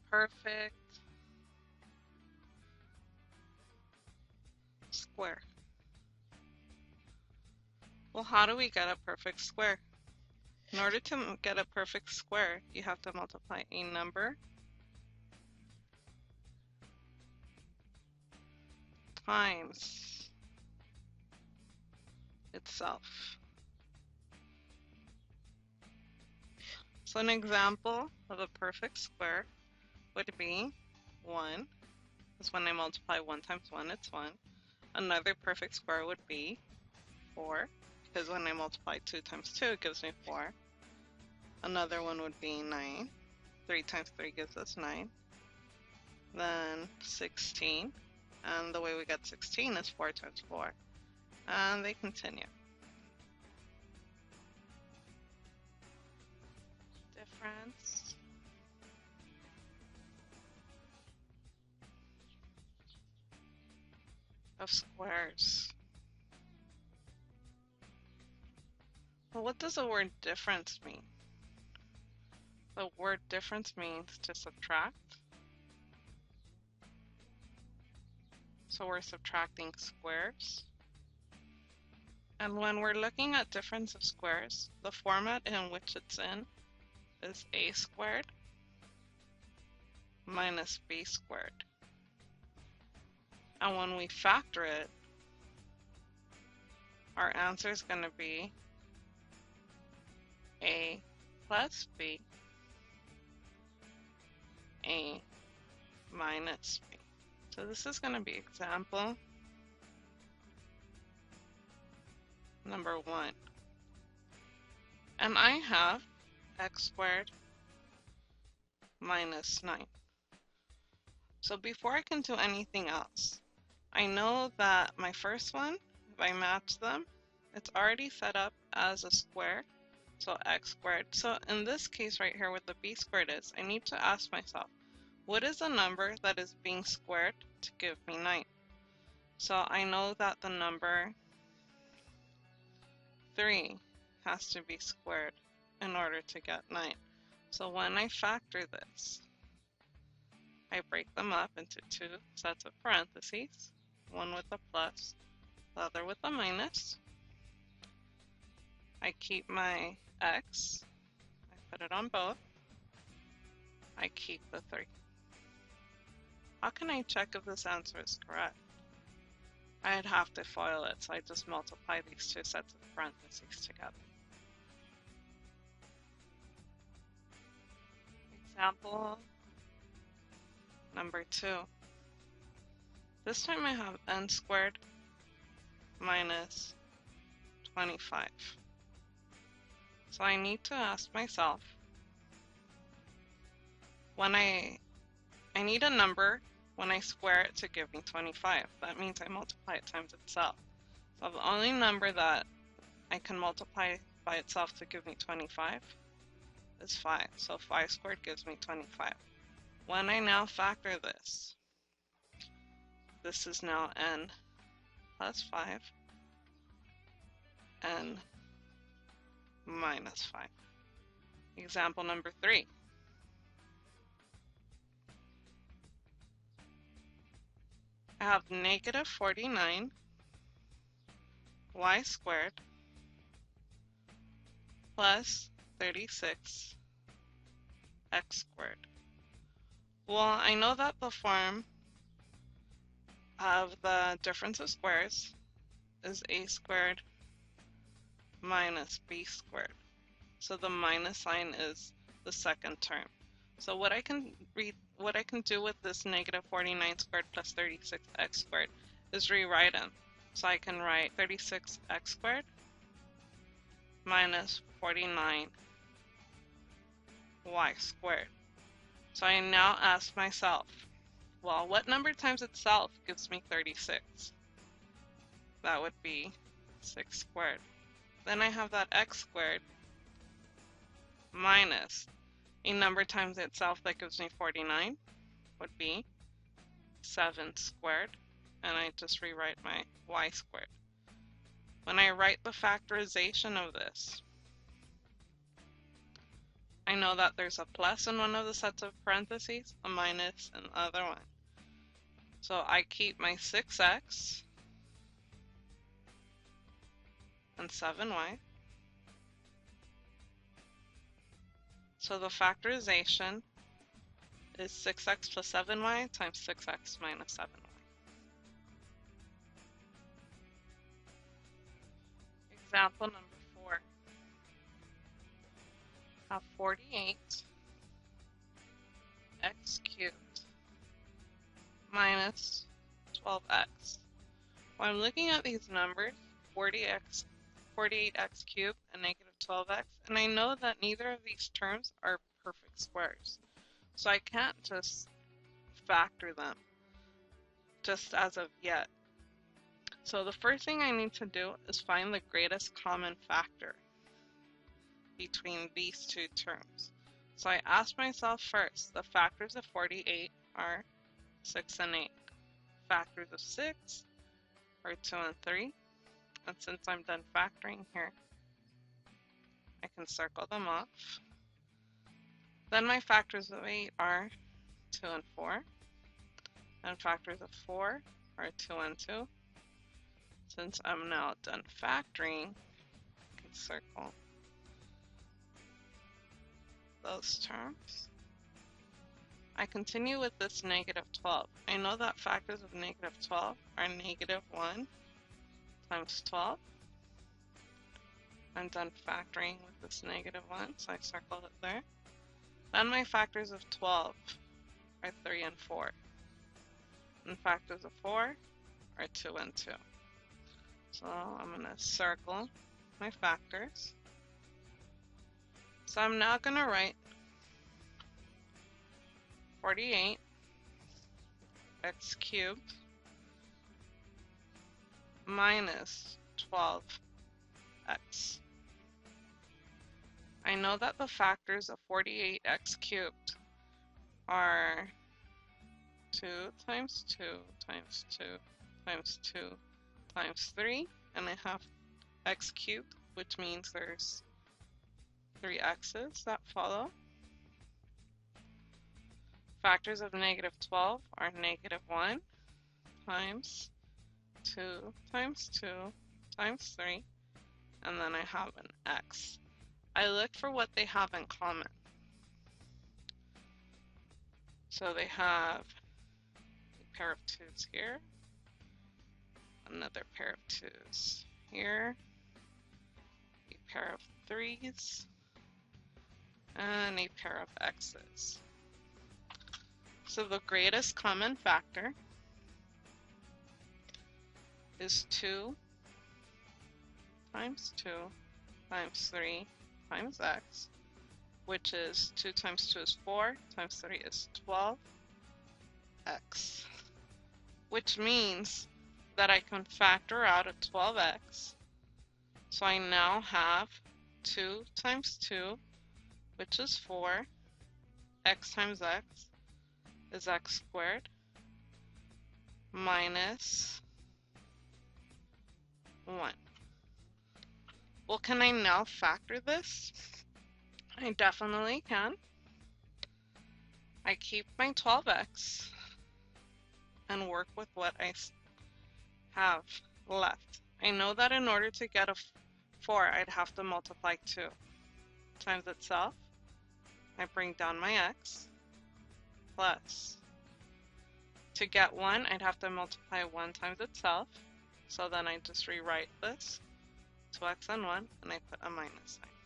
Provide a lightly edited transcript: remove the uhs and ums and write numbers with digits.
perfect square. Well, how do we get a perfect square? In order to get a perfect square, you have to multiply a number times itself. So an example of a perfect square would be 1, because when I multiply 1 times 1, it's 1. Another perfect square would be 4, because when I multiply 2 times 2, it gives me 4. Another one would be 9. 3 times 3 gives us 9. Then 16. And the way we get 16 is 4 times 4. And they continue. Difference of squares. Well, what does the word difference mean? The word difference means to subtract. So we're subtracting squares. And when we're looking at difference of squares, the format in which it's in is a squared minus b squared. And when we factor it, our answer is going to be a plus b, a minus b. So this is going to be example number 1. And I have x squared minus 9. So before I can do anything else, I know that my first one, if I match them, it's already set up as a square, so x squared. So in this case right here, what the b squared is, I need to ask myself, what is a number that is being squared to give me 9? So I know that the number 3 has to be squared in order to get 9. So when I factor this, I break them up into 2 sets of parentheses, one with a plus, the other with a minus. I keep my x, I put it on both, I keep the 3. How can I check if this answer is correct? I'd have to FOIL it, so I just multiply these 2 sets of parentheses together. Example number 2. This time I have n squared minus 25. So I need to ask myself, when I need a number when I square it to give me 25. That means I multiply it times itself. So the only number that I can multiply by itself to give me 25 is 5. So 5 squared gives me 25. When I now factor this, this is now n plus 5, n minus 5. Example number 3. I have negative 49 y squared plus 36 x squared. Well, I know that the form of the difference of squares is a squared minus b squared. So the minus sign is the second term. So what I can do with this negative 49 squared plus 36x squared is rewrite them. So I can write 36x squared minus 49y squared. So I now ask myself, well, what number times itself gives me 36? That would be 6 squared. Then I have that x squared minus a number times itself that gives me 49 would be 7 squared, and I just rewrite my y squared. When I write the factorization of this, I know that there's a plus in one of the sets of parentheses, a minus in the other one. So I keep my 6x and 7y. So the factorization is 6x plus 7y times 6x minus 7y. Example number 4. Have 48 x cubed minus 12x. When I'm looking at these numbers, 48x cubed and negative 12x, and I know that neither of these terms are perfect squares. So I can't just factor them just as of yet. So the first thing I need to do is find the greatest common factor between these two terms. So I ask myself first, the factors of 48 are 6 and 8. Factors of 6 are 2 and 3. And since I'm done factoring here, I can circle them off. Then my factors of 8 are 2 and 4. And factors of 4 are 2 and 2. Since I'm now done factoring, I can circle those terms. I continue with this negative 12. I know that factors of negative 12 are negative 1 times 12. I'm done factoring with this negative 1, so I circle it there. Then my factors of 12 are 3 and 4. And factors of 4 are 2 and 2. So I'm going to circle my factors. So I'm now going to write 48 x cubed minus 12x. I know that the factors of 48x cubed are 2 times 2 times 2 times 2 times 3, and I have x cubed, which means there's 3 x's that follow. Factors of negative 12 are negative 1 times 2 times 2 times 3, and then I have an x. I look for what they have in common. So they have a pair of 2's here, another pair of 2's here, a pair of 3's, and a pair of x's. So the greatest common factor is 2 times 2 times 3 times x, which is 2 times 2 is 4, times 3 is 12x, which means that I can factor out a 12x. So I now have 2 times 2, which is 4, x times x is x squared, minus 1. Well, can I now factor this? I definitely can. I keep my 12x and work with what I have left. I know that in order to get a 4, I'd have to multiply 2 times itself. I bring down my x, plus, to get 1, I'd have to multiply 1 times itself. So then I just rewrite this, 2x and 1, and I put a minus sign.